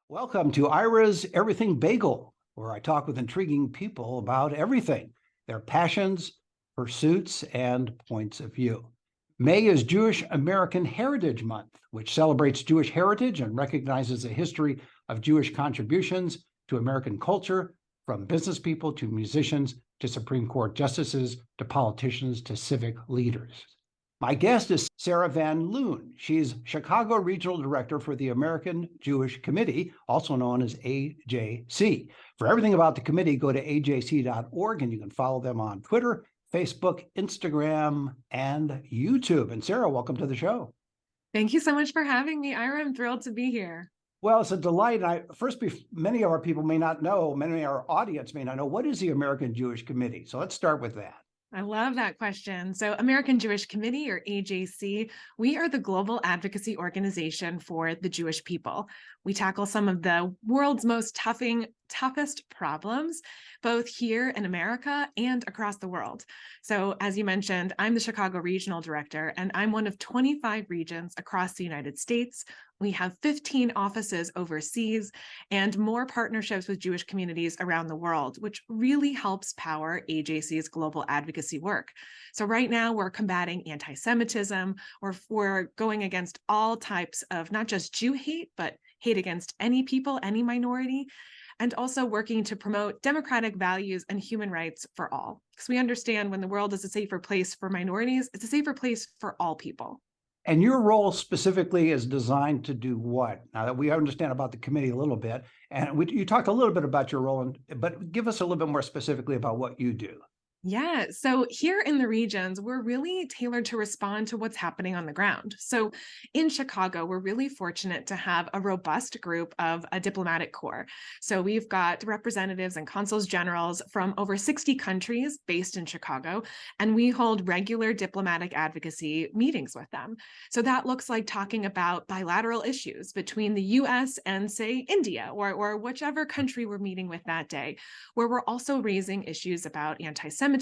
Welcome to Ira's Everything Bagel, where I talk with intriguing people about everything, their passions, pursuits, and points of view. May is Jewish American Heritage Month, which celebrates Jewish heritage and recognizes the history of Jewish contributions to American culture, from business people to musicians to Supreme Court justices to politicians to civic leaders. My guest is Sarah van Loon. She's Chicago Regional Director for the American Jewish Committee, also known as AJC. For everything about the committee, go to ajc.org, and you can follow them on Twitter, Facebook, Instagram, and YouTube. And Sarah, welcome to the show. Thank you so much for having me, Ira. I'm thrilled to be here. Well, it's a delight. Many of our people may not know, many of our audience may not know, what is the American Jewish Committee? So let's start with that. I love that question. So American Jewish Committee, or AJC, we are the global advocacy organization for the Jewish people. We tackle some of the world's most toughest problems, both here in America and across the world. So as you mentioned, I'm the Chicago Regional Director, and I'm one of 25 regions across the United States. We have 15 offices overseas and more partnerships with Jewish communities around the world, which really helps power AJC's global advocacy work. So right now we're combating anti-Semitism, or we're going against all types of not just Jew hate, but hate against any people, any minority, and also working to promote democratic values and human rights for all. Because we understand when the world is a safer place for minorities, it's a safer place for all people. And your role specifically is designed to do what? Now that we understand about the committee a little bit, and you talked a little bit about your role, but give us a little bit more specifically about what you do. Yeah, so here in the regions, we're really tailored to respond to what's happening on the ground. So in Chicago, we're really fortunate to have a robust group of a diplomatic corps. So we've got representatives and consuls generals from over 60 countries based in Chicago, and we hold regular diplomatic advocacy meetings with them. So that looks like talking about bilateral issues between the US and, say, India, or whichever country we're meeting with that day, where we're also raising issues about anti-Semitism,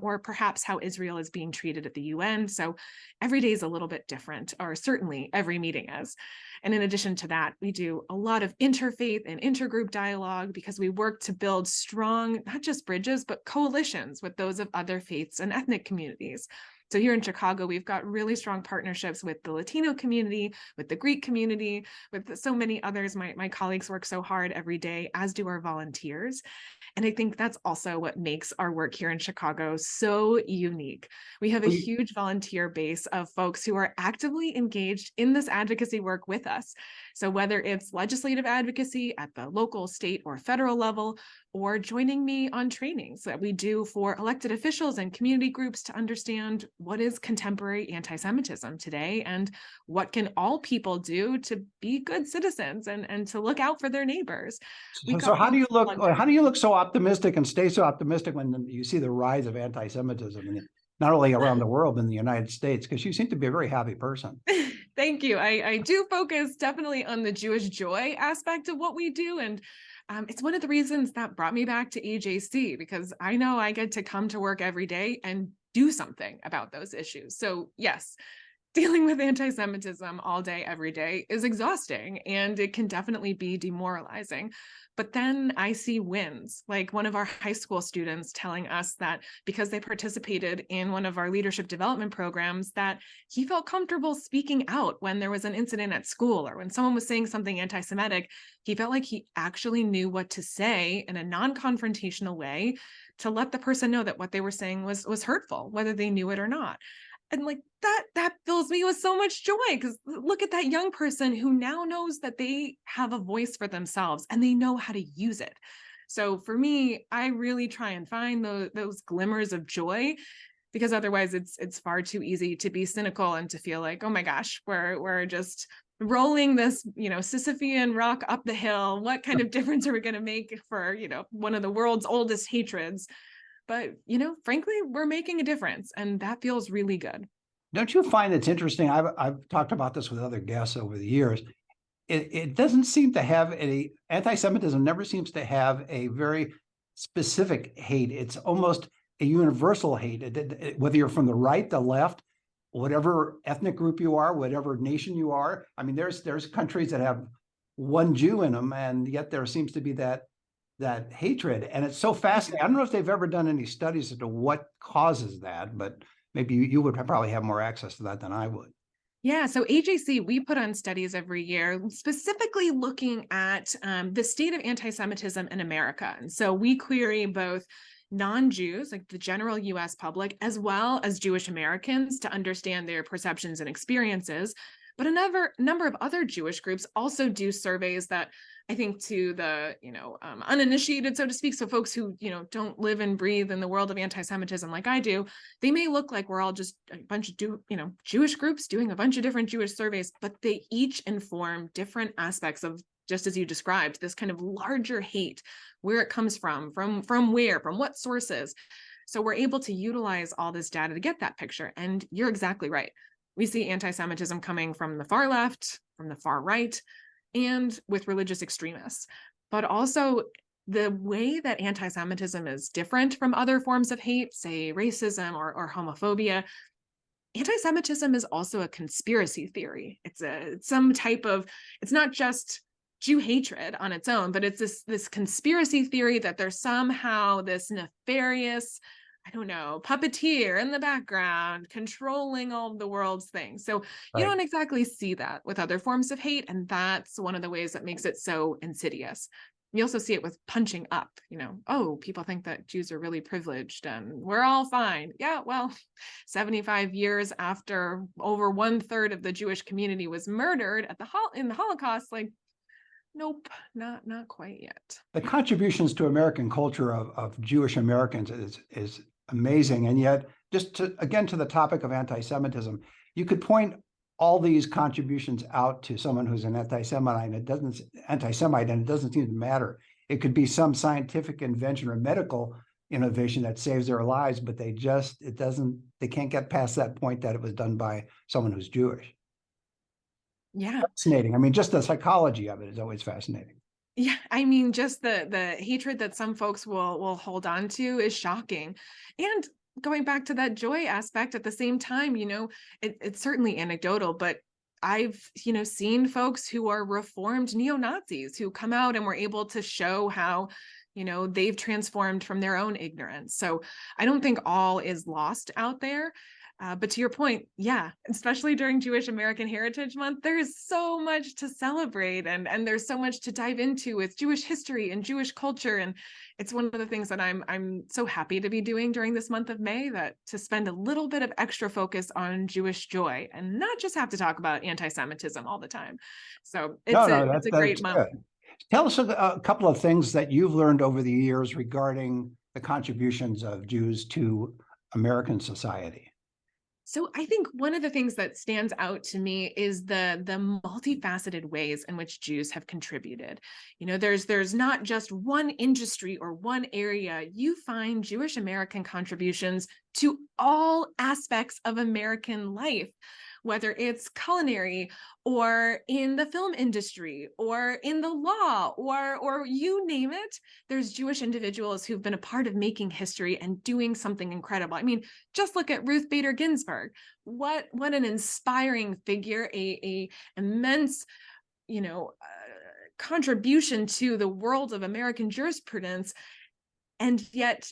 or perhaps how Israel is being treated at the UN. So every day is a little bit different, or certainly every meeting is. And in addition to that, we do a lot of interfaith and intergroup dialogue because we work to build strong, not just bridges, but coalitions with those of other faiths and ethnic communities. So here in Chicago, we've got really strong partnerships with the Latino community, with the Greek community, with so many others. My colleagues work so hard every day, as do our volunteers. And I think that's also what makes our work here in Chicago so unique. We have a huge volunteer base of folks who are actively engaged in this advocacy work with us. So whether it's legislative advocacy at the local, state, or federal level, or joining me on trainings that we do for elected officials and community groups to understand what is contemporary anti-Semitism today and what can all people do to be good citizens and to look out for their neighbors. So how do you look so optimistic and stay so optimistic when you see the rise of anti-Semitism, not only around the world, but in the United States? Because you seem to be a very happy person. Thank you. I do focus definitely on the Jewish joy aspect of what we do. And it's one of the reasons that brought me back to AJC, because I know I get to come to work every day and do something about those issues. So yes, dealing with anti-Semitism all day, every day is exhausting, and it can definitely be demoralizing. But then I see wins, like one of our high school students telling us that because they participated in one of our leadership development programs, that he felt comfortable speaking out when there was an incident at school or when someone was saying something anti-Semitic. He felt like he actually knew what to say in a non-confrontational way to let the person know that what they were saying was hurtful, whether they knew it or not. And like that fills me with so much joy, because look at that young person who now knows that they have a voice for themselves and they know how to use it. So for me, I really try and find those glimmers of joy, because otherwise it's far too easy to be cynical and to feel like, oh my gosh, we're just rolling this, Sisyphean rock up the hill. What kind of difference are we going to make for, one of the world's oldest hatreds? But, frankly, we're making a difference, and that feels really good. Don't you find it's interesting? I've talked about this with other guests over the years. It doesn't seem to have anti-Semitism never seems to have a very specific hate. It's almost a universal hate, whether you're from the right, the left, whatever ethnic group you are, whatever nation you are. I mean, there's countries that have one Jew in them, and yet there seems to be that hatred. And it's so fascinating. I don't know if they've ever done any studies as to what causes that, but maybe you would probably have more access to that than I would. Yeah, so AJC, we put on studies every year, specifically looking at the state of anti-Semitism in America. And so we query both non-Jews, like the general US public, as well as Jewish Americans to understand their perceptions and experiences. But a number of other Jewish groups also do surveys that I think to the, uninitiated, so to speak, so folks who, don't live and breathe in the world of anti-Semitism like I do, they may look like we're all just a bunch of, Jewish groups doing a bunch of different Jewish surveys, but they each inform different aspects of, just as you described, this kind of larger hate, where it comes from where, from what sources. So we're able to utilize all this data to get that picture. And you're exactly right. We see anti-Semitism coming from the far left, from the far right, and with religious extremists. But also the way that anti-Semitism is different from other forms of hate, say racism or homophobia, anti-Semitism is also a conspiracy theory. It's some type of, it's not just Jew hatred on its own, but it's this conspiracy theory that there's somehow this nefarious, I don't know, puppeteer in the background controlling all of the world's things. So you don't exactly see that with other forms of hate. And that's one of the ways that makes it so insidious. You also see it with punching up, oh, people think that Jews are really privileged and we're all fine. Yeah, well, 75 years after over 1/3 of the Jewish community was murdered in the Holocaust, like, nope, not quite yet. The contributions to American culture of Jewish Americans is amazing. And yet, just to the topic of anti-Semitism, you could point all these contributions out to someone who's an anti-Semite, and it doesn't seem to matter. It could be some scientific invention or medical innovation that saves their lives, but they can't get past that point that it was done by someone who's Jewish. Yeah. Fascinating. I mean, just the psychology of it is always fascinating. Yeah, I mean, just the hatred that some folks will hold on to is shocking. And going back to that joy aspect at the same time, it's certainly anecdotal, but I've, seen folks who are reformed neo-Nazis who come out and were able to show how, they've transformed from their own ignorance. So I don't think all is lost out there. But to your point, yeah, especially during Jewish American Heritage Month, there is so much to celebrate and there's so much to dive into with Jewish history and Jewish culture. And it's one of the things that I'm so happy to be doing during this month of May, that to spend a little bit of extra focus on Jewish joy and not just have to talk about anti-Semitism all the time. So it's a great month. Good. Tell us a couple of things that you've learned over the years regarding the contributions of Jews to American society. So I think one of the things that stands out to me is the multifaceted ways in which Jews have contributed. There's not just one industry or one area. You find Jewish American contributions to all aspects of American life, whether it's culinary or in the film industry or in the law or you name it. There's Jewish individuals who've been a part of making history and doing something incredible. I mean, just look at Ruth Bader Ginsburg. What an inspiring figure, a immense, contribution to the world of American jurisprudence. And yet,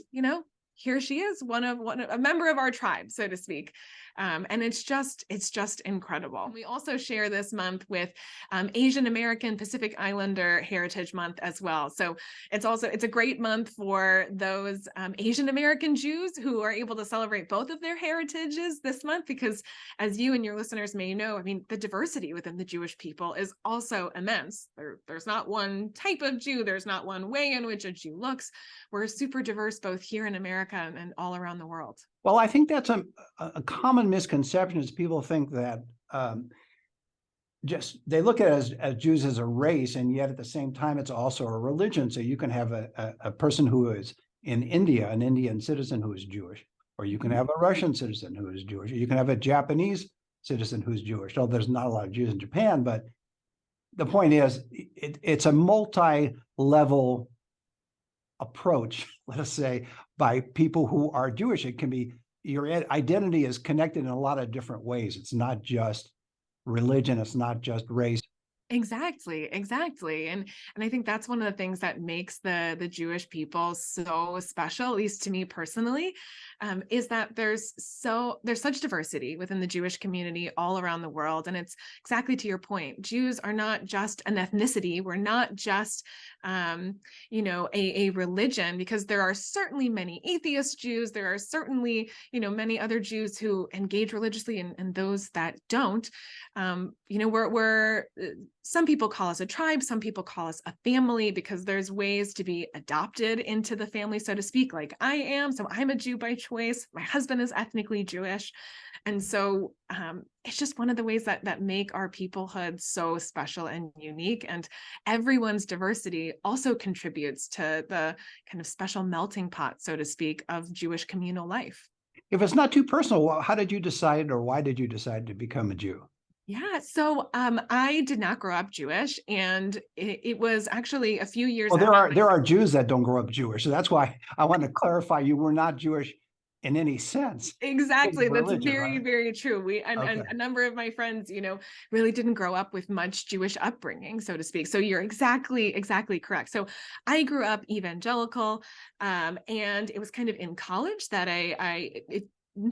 here she is, a member of our tribe, so to speak. And it's just incredible. We also share this month with Asian American Pacific Islander Heritage Month as well. So it's a great month for those Asian American Jews who are able to celebrate both of their heritages this month, because as you and your listeners may know, I mean, the diversity within the Jewish people is also immense. There's not one type of Jew. There's not one way in which a Jew looks. We're super diverse, both here in America and all around the world. Well, I think that's a common misconception, is people think that they look at it as Jews as a race, and yet at the same time, it's also a religion. So you can have a person who is in India, an Indian citizen who is Jewish, or you can have a Russian citizen who is Jewish, or you can have a Japanese citizen who's Jewish. Though there's not a lot of Jews in Japan, but the point is, it's a multi-level approach, let us say, by people who are Jewish. It can be, your identity is connected in a lot of different ways. It's not just religion. It's not just race. Exactly, exactly. And I think that's one of the things that makes the Jewish people so special, at least to me personally, is that there's such diversity within the Jewish community all around the world. And it's exactly to your point. Jews are not just an ethnicity. We're not just a religion, because there are certainly many atheist Jews. There are certainly, many other Jews who engage religiously, and those that don't. We're some people call us a tribe, some people call us a family, because there's ways to be adopted into the family, so to speak, like I am. So I'm a Jew by choice. My husband is ethnically Jewish. And so it's just one of the ways that make our peoplehood so special and unique. And everyone's diversity also contributes to the kind of special melting pot, so to speak, of Jewish communal life. If it's not too personal, how did you decide, or why did you decide to become a Jew? Yeah, so I did not grow up Jewish, and it was actually a few years Well, after. there are Jews that don't grow up Jewish, so that's why I want to clarify you were not Jewish in any sense. Exactly. That's Religion, very, right? very true. And Okay. a number of my friends, really didn't grow up with much Jewish upbringing, so to speak. So you're exactly correct. So I grew up evangelical, and it was kind of in college that it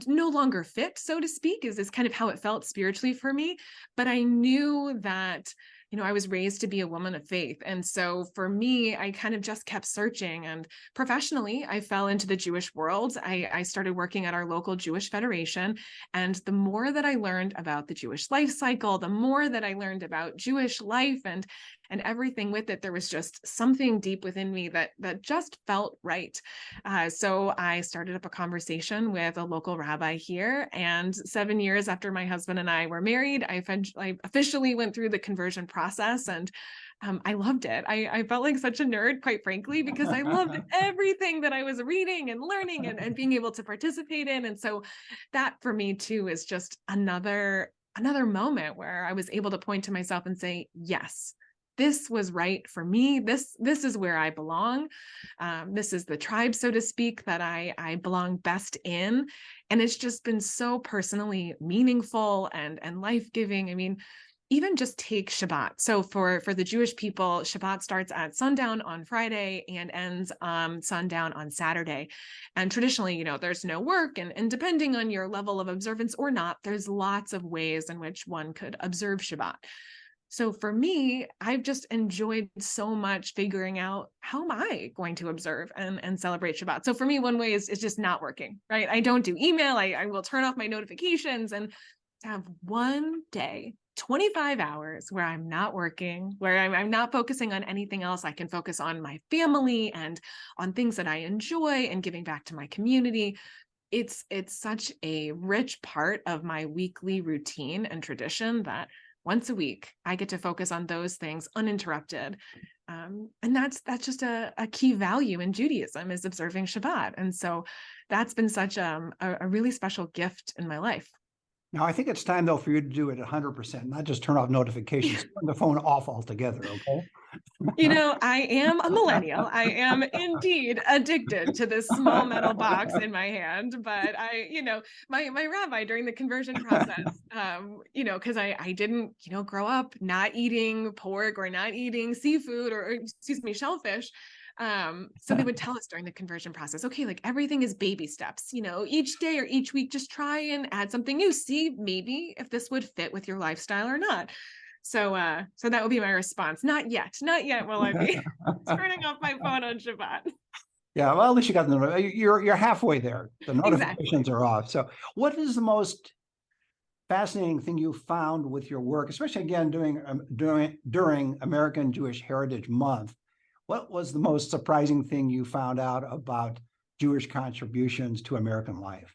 no longer fit, so to speak, is kind of how it felt spiritually for me. But I knew that I was raised to be a woman of faith. And so for me, I kind of just kept searching. And professionally, I fell into the Jewish world. I started working at our local Jewish Federation. And the more that I learned about the Jewish life cycle, the more that I learned about Jewish life and everything with it, there was just something deep within me that just felt right. So I started up a conversation with a local rabbi here. And 7 years after my husband and I were married, I officially went through the conversion process. And I loved it. I felt like such a nerd, quite frankly, because I loved everything that I was reading and learning and being able to participate in. And so that for me too is just another moment where I was able to point to myself and say, yes, this was right for me. This is where I belong. This is the tribe, so to speak, that I belong best in. And it's just been so personally meaningful and life-giving. I mean, even just take Shabbat. So for the Jewish people, Shabbat starts at sundown on Friday and ends sundown on Saturday. And traditionally, there's no work, and depending on your level of observance or not, there's lots of ways in which one could observe Shabbat. So for me, I've just enjoyed so much figuring out, how am I going to observe and celebrate Shabbat? So for me, one way is just not working, right? I don't do email. I will turn off my notifications, and to have one day, 25 hours where I'm not working, where I'm not focusing on anything else. I can focus on my family and on things that I enjoy and giving back to my community. It's such a rich part of my weekly routine and tradition that once a week I get to focus on those things uninterrupted. And that's just a key value in Judaism, is observing Shabbat. And so that's been such a really special gift in my life. Now, I think it's time, though, for you to do it 100%, not just turn off notifications, turn the phone off altogether, okay? I am a millennial. I am indeed addicted to this small metal box in my hand. But my rabbi during the conversion process, because I didn't, grow up not eating pork or not eating seafood or excuse me, shellfish. So they would tell us during the conversion process, okay, like everything is baby steps, each day or each week, just try and add something new. See maybe if this would fit with your lifestyle or not. So that would be my response. Not yet will I be turning off my phone on Shabbat. Yeah, well, at least you got you're halfway there. The Exactly. notifications are off. So what is the most fascinating thing you found with your work, especially again during American Jewish Heritage Month? What was the most surprising thing you found out about Jewish contributions to American life?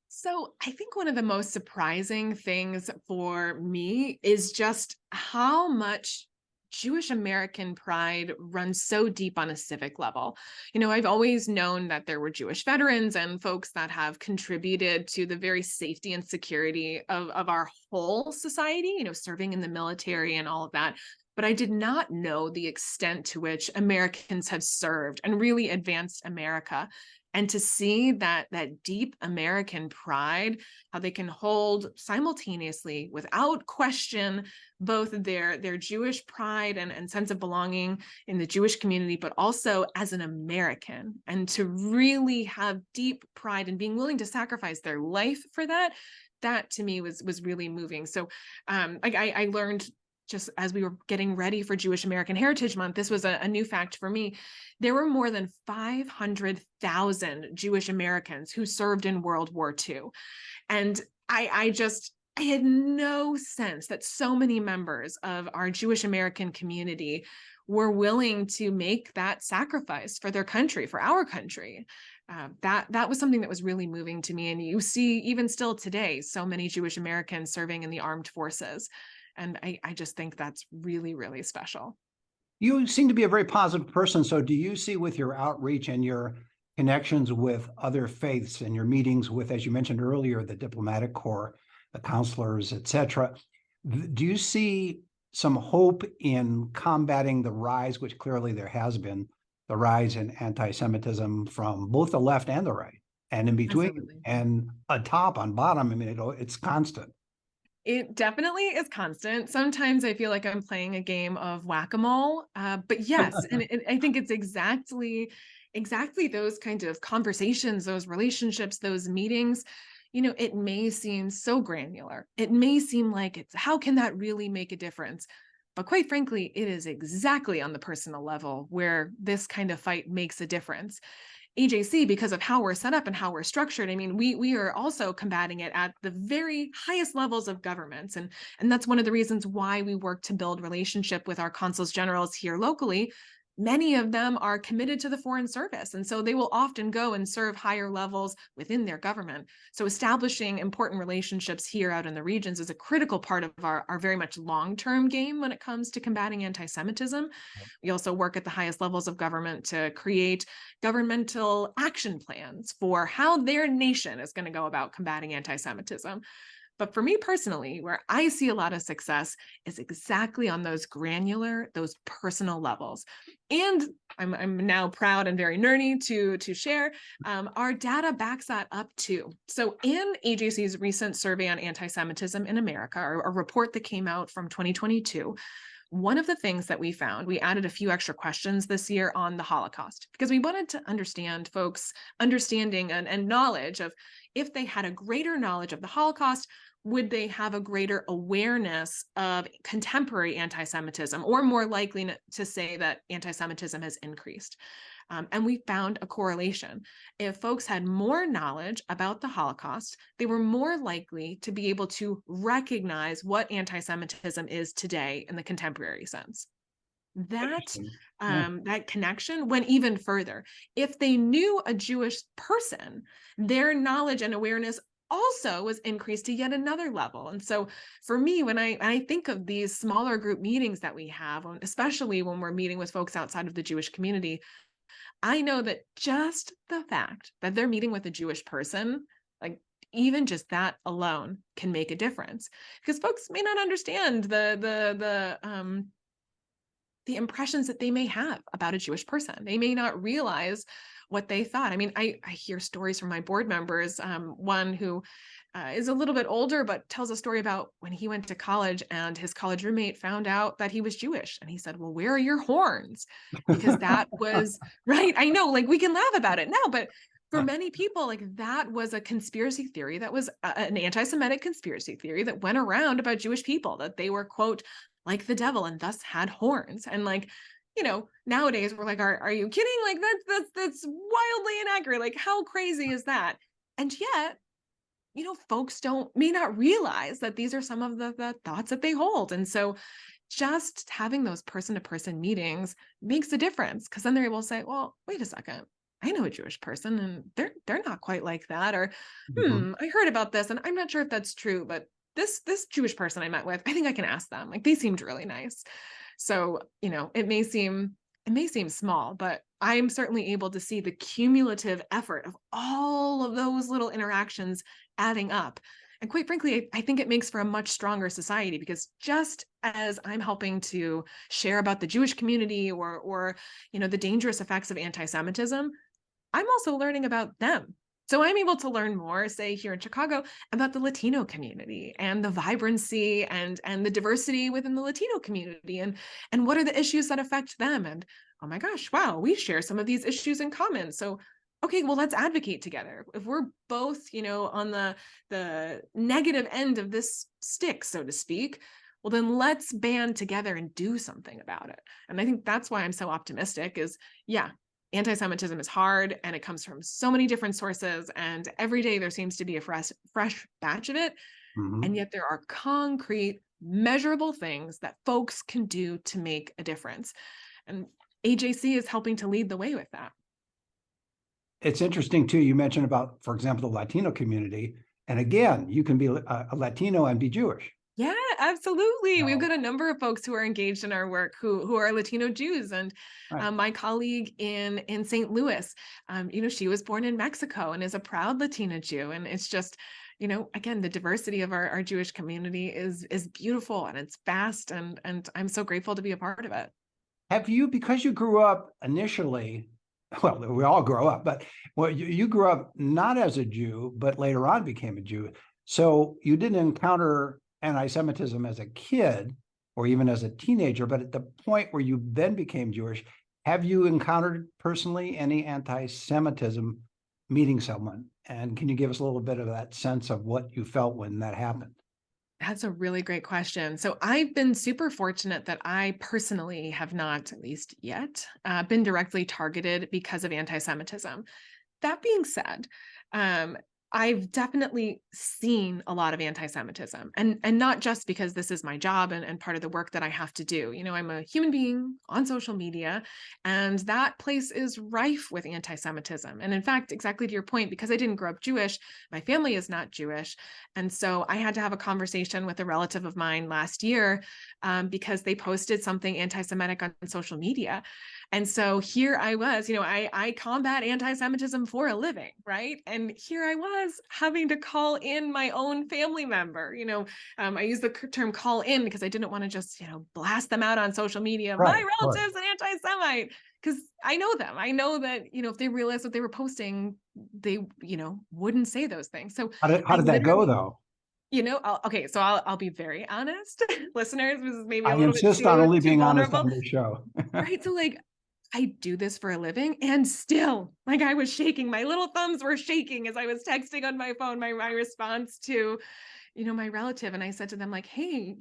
So I think one of the most surprising things for me is just how much Jewish American pride runs so deep on a civic level. I've always known that there were Jewish veterans and folks that have contributed to the very safety and security of our whole society, serving in the military and all of that. But I did not know the extent to which Americans have served and really advanced America. And to see that deep American pride, how they can hold simultaneously, without question, both their Jewish pride and sense of belonging in the Jewish community, but also as an American, and to really have deep pride and being willing to sacrifice their life for that, that to me was really moving. So I learned, just as we were getting ready for Jewish American Heritage Month, this was a new fact for me. There were more than 500,000 Jewish Americans who served in World War II. And I had no sense that so many members of our Jewish American community were willing to make that sacrifice for their country, for our country. That was something that was really moving to me. And you see, even still today, so many Jewish Americans serving in the armed forces. And I just think that's really, really special. You seem to be a very positive person. So do you see, with your outreach and your connections with other faiths and your meetings with, as you mentioned earlier, the diplomatic corps, the counselors, et cetera, do you see some hope in combating the rise, which clearly there has been, the rise in anti-Semitism from both the left and the right, and in between, Absolutely. and atop, on bottom? I mean, it's constant. It definitely is constant. Sometimes I feel like I'm playing a game of whack-a-mole, but yes, and I think it's exactly those kinds of conversations, those relationships, those meetings. It may seem so granular. It may seem like it's, how can that really make a difference? But quite frankly, it is exactly on the personal level where this kind of fight makes a difference. AJC, because of how we're set up and how we're structured, I mean, we are also combating it at the very highest levels of governments. And that's one of the reasons why we work to build relationship with our consuls generals here locally. Many of them are committed to the Foreign Service, and so they will often go and serve higher levels within their government. So establishing important relationships here out in the regions is a critical part of our very much long-term game when it comes to combating anti-Semitism. We also work at the highest levels of government to create governmental action plans for how their nation is going to go about combating anti-Semitism. But for me personally, where I see a lot of success is exactly on those granular, those personal levels. And I'm now proud and very nerdy to share, our data backs that up too. So in AJC's recent survey on anti-Semitism in America, or a report that came out from 2022, one of the things that we found, we added a few extra questions this year on the Holocaust, because we wanted to understand folks' understanding and knowledge of, if they had a greater knowledge of the Holocaust, would they have a greater awareness of contemporary anti-Semitism, or more likely to say that anti-Semitism has increased? And we found a correlation. If folks had more knowledge about the Holocaust, they were more likely to be able to recognize what anti-Semitism is today in the contemporary sense. That that connection went even further. If they knew a Jewish person, their knowledge and awareness also was increased to yet another level. And so for me, when I think of these smaller group meetings that we have, especially when we're meeting with folks outside of the Jewish community, I know that just the fact that they're meeting with a Jewish person, like even just that alone can make a difference, because folks may not understand the impressions that they may have about a Jewish person. They may not realize what they thought. I mean, I hear stories from my board members, one who is a little bit older, but tells a story about when he went to college and his college roommate found out that he was Jewish. And he said, well, where are your horns? Because that was, right, I know, like we can laugh about it now, but for many people, like that was a conspiracy theory, that was an anti-Semitic conspiracy theory that went around about Jewish people, that they were, quote, like the devil and thus had horns. And like, nowadays we're like, are you kidding? Like that's wildly inaccurate. Like, how crazy is that? And yet, folks may not realize that these are some of the thoughts that they hold. And so just having those person-to-person meetings makes a difference, because then they're able to say, well, wait a second, I know a Jewish person and they're not quite like that. Or, I heard about this and I'm not sure if that's true, but this Jewish person I met with, I think I can ask them. Like, they seemed really nice. So, it may seem small, but I'm certainly able to see the cumulative effort of all of those little interactions adding up. And quite frankly, I think it makes for a much stronger society, because just as I'm helping to share about the Jewish community or the dangerous effects of anti-Semitism, I'm also learning about them. So I'm able to learn more, say here in Chicago, about the Latino community and the vibrancy and the diversity within the Latino community, and what are the issues that affect them. And oh my gosh, wow, we share some of these issues in common. So okay, well, let's advocate together. If we're both, on the negative end of this stick, so to speak, well, then let's band together and do something about it. And I think that's why I'm so optimistic is, yeah, anti-Semitism is hard and it comes from so many different sources. And every day there seems to be a fresh batch of it. Mhm. And yet there are concrete, measurable things that folks can do to make a difference. And AJC is helping to lead the way with that. It's interesting too, you mentioned about, for example, the Latino community. And again, you can be a Latino and be Jewish. Yeah, absolutely. We've So, got a number of folks who are engaged in our work who are Latino Jews. And right. my colleague in St. Louis, she was born in Mexico and is a proud Latina Jew. And it's just, again, the diversity of our Jewish community is beautiful and it's vast. And I'm so grateful to be a part of it. Have you, because you grew up initially, well, we all grow up, but well, you grew up not as a Jew, but later on became a Jew. So you didn't encounter anti-Semitism as a kid or even as a teenager, but at the point where you then became Jewish, have you encountered personally any anti-Semitism meeting someone? And can you give us a little bit of that sense of what you felt when that happened? That's a really great question. So I've been super fortunate that I personally have not, at least yet, been directly targeted because of anti-Semitism. That being said, um, I've definitely seen a lot of anti-Semitism, and not just because this is my job and part of the work that I have to do. I'm a human being on social media, and that place is rife with anti-Semitism. And in fact, exactly to your point, because I didn't grow up Jewish, my family is not Jewish, and so I had to have a conversation with a relative of mine last year because they posted something anti-Semitic on social media. And so here I was, I combat anti-Semitism for a living, right? And here I was having to call in my own family member. I use the term call in because I didn't want to just, blast them out on social media. Right, My of course. relative's an anti-Semite, because I know them. I know that, if they realized what they were posting, they, wouldn't say those things. So How I did that go literally, though? okay, so I'll be very honest, listeners. This is maybe a I little bit insist on only too being honest vulnerable, on this show. right? So like, I do this for a living, and still, like, I was shaking. My little thumbs were shaking as I was texting on my phone my response to, my relative. And I said to them, like, hey,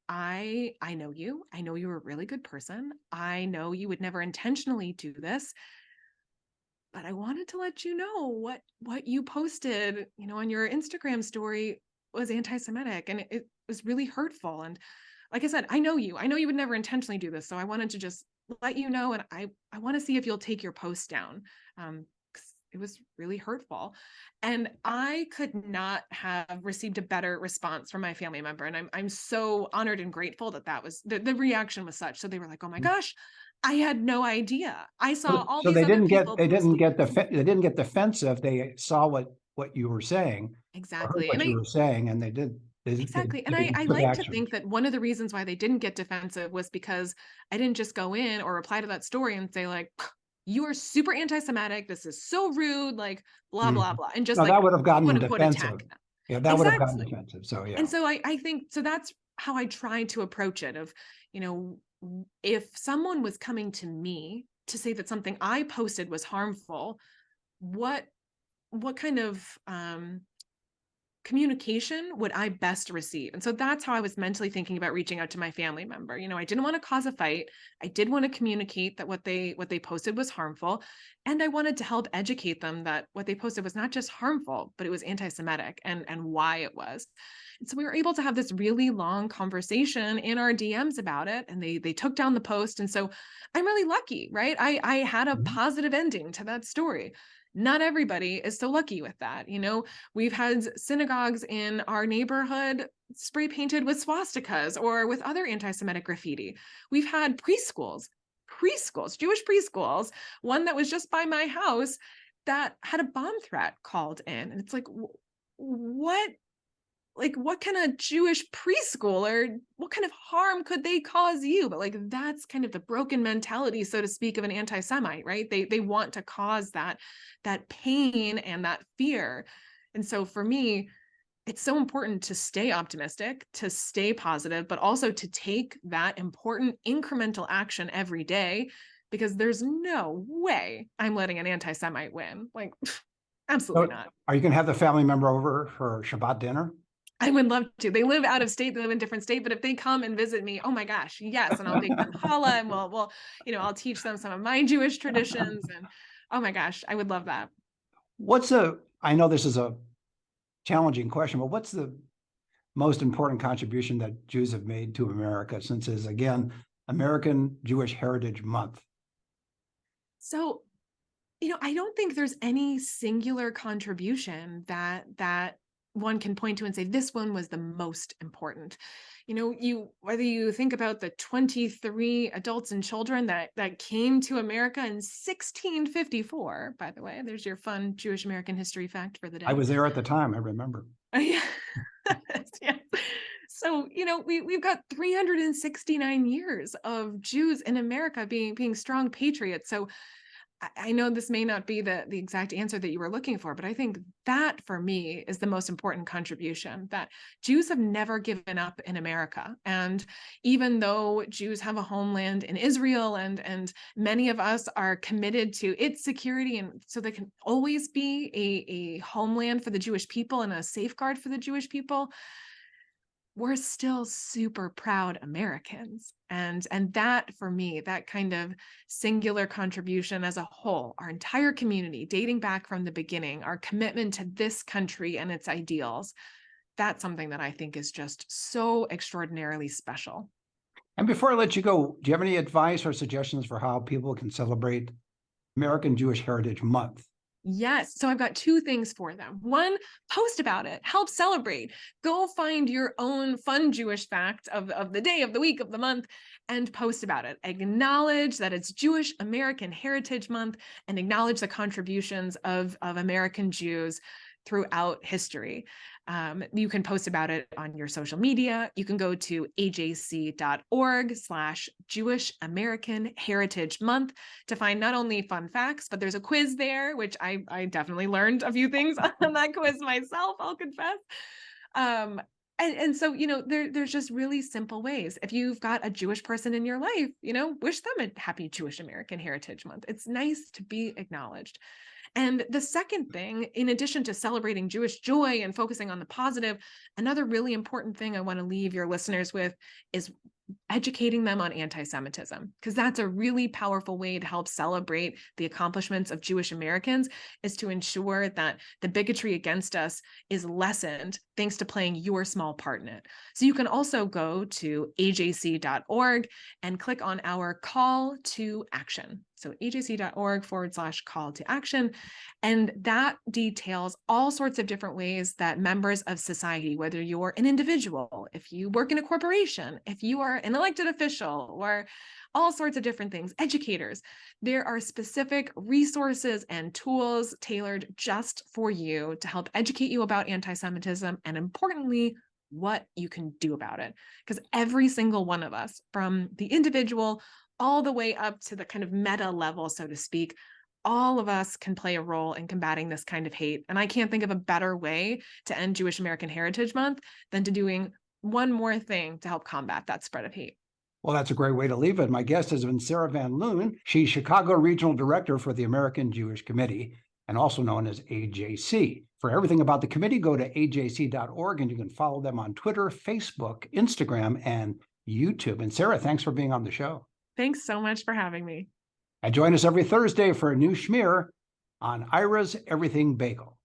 I know you. I know you're a really good person. I know you would never intentionally do this, but I wanted to let you know what you posted, on your Instagram story was anti-Semitic, and it was really hurtful. And like I said, I know you. I know you would never intentionally do this. So I wanted to just let you know, and I want to see if you'll take your post down. 'Cause it was really hurtful. And I could not have received a better response from my family member. And I'm so honored and grateful that was the reaction was such. So they were like, oh my gosh, I had no idea. I saw all So these they other didn't get people posting. they didn't get defensive. They saw what you were saying or heard Exactly. And what you I were saying, and Exactly. And they I took like to action. think that one of the reasons why they didn't get defensive was because I didn't just go in or reply to that story and say, like, you are super anti-Semitic. This is so rude, like, blah, Mhm. blah, blah. And just No, like, that would have gotten quote them unquote, defensive. attack them. Yeah, that would have gotten Exactly. defensive. So yeah. And so I think, so that's how I try to approach it of, you know, if someone was coming to me to say that something I posted was harmful, what kind of communication would I best receive? And so that's how I was mentally thinking about reaching out to my family member. I didn't want to cause a fight. I did want to communicate that what they posted was harmful, and I wanted to help educate them that what they posted was not just harmful, but it was anti-Semitic, and why it was. And so we were able to have this really long conversation in our DMs about it, and they took down the post. And so I'm really lucky, right? I had a Mhm. positive ending to that story. Not everybody is so lucky with that. We've had synagogues in our neighborhood spray painted with swastikas or with other anti-Semitic graffiti. We've had Jewish preschools, one that was just by my house that had a bomb threat called in. And it's like, what like, what kind of Jewish preschool or what kind of harm could they cause you? But like, that's kind of the broken mentality, so to speak, of an anti-Semite, right? They want to cause that pain and that fear. And so for me, it's so important to stay optimistic, to stay positive, but also to take that important incremental action every day, because there's no way I'm letting an anti-Semite win. Like, absolutely not. Are you going to have the family member over for Shabbat dinner? I would love to. They live out of state, they live in a different state, but if they come and visit me, oh my gosh, yes. And I'll bake them challah, and we'll, I'll teach them some of my Jewish traditions. And oh my gosh, I would love that. I know this is a challenging question, but what's the most important contribution that Jews have made to America since it's, again, American Jewish Heritage Month? So, I don't think there's any singular contribution that one can point to and say this one was the most important. Whether you think about the 23 adults and children that came to America in 1654, by the way, there's your fun Jewish American history fact for the day. I was there at the time, I remember. Yeah. Yeah. So, we've got 369 years of Jews in America being strong patriots. So I know this may not be the exact answer that you were looking for, but I think that for me is the most important contribution, that Jews have never given up in America. And even though Jews have a homeland in Israel, and many of us are committed to its security, and so there can always be a homeland for the Jewish people and a safeguard for the Jewish people, we're still super proud Americans. And that, for me, that kind of singular contribution as a whole, our entire community, dating back from the beginning, our commitment to this country and its ideals, that's something that I think is just so extraordinarily special. And before I let you go, do you have any advice or suggestions for how people can celebrate American Jewish Heritage Month? Yes. So I've got two things for them. One, post about it, help celebrate, go find your own fun Jewish fact of the day, of the week, of the month, and post about it. Acknowledge that it's Jewish American Heritage Month, and acknowledge the contributions of American Jews throughout history. You can post about it on your social media. You can go to ajc.org/Jewish American Heritage Month to find not only fun facts, but there's a quiz there, which I definitely learned a few things on that quiz myself, I'll confess. And so, there's just really simple ways. If you've got a Jewish person in your life, wish them a happy Jewish American Heritage Month. It's nice to be acknowledged. And the second thing, in addition to celebrating Jewish joy and focusing on the positive, another really important thing I want to leave your listeners with is educating them on anti-Semitism, because that's a really powerful way to help celebrate the accomplishments of Jewish Americans, is to ensure that the bigotry against us is lessened thanks to playing your small part in it. So you can also go to ajc.org and click on our call to action. So ajc.org/call to action. And that details all sorts of different ways that members of society, whether you're an individual, if you work in a corporation, if you are an elected official, or all sorts of different things, educators, there are specific resources and tools tailored just for you to help educate you about anti-Semitism, and importantly, what you can do about it. Because every single one of us, from the individual all the way up to the kind of meta level, so to speak, all of us can play a role in combating this kind of hate. And I can't think of a better way to end Jewish American Heritage Month than to doing one more thing to help combat that spread of hate. Well, that's a great way to leave it. My guest has been Sarah van Loon. She's Chicago Regional Director for the American Jewish Committee, and also known as AJC. For everything about the committee, go to ajc.org, and you can follow them on Twitter, Facebook, Instagram, and YouTube. And Sarah, thanks for being on the show. Thanks so much for having me. And join us every Thursday for a new schmear on Ira's Everything Bagel.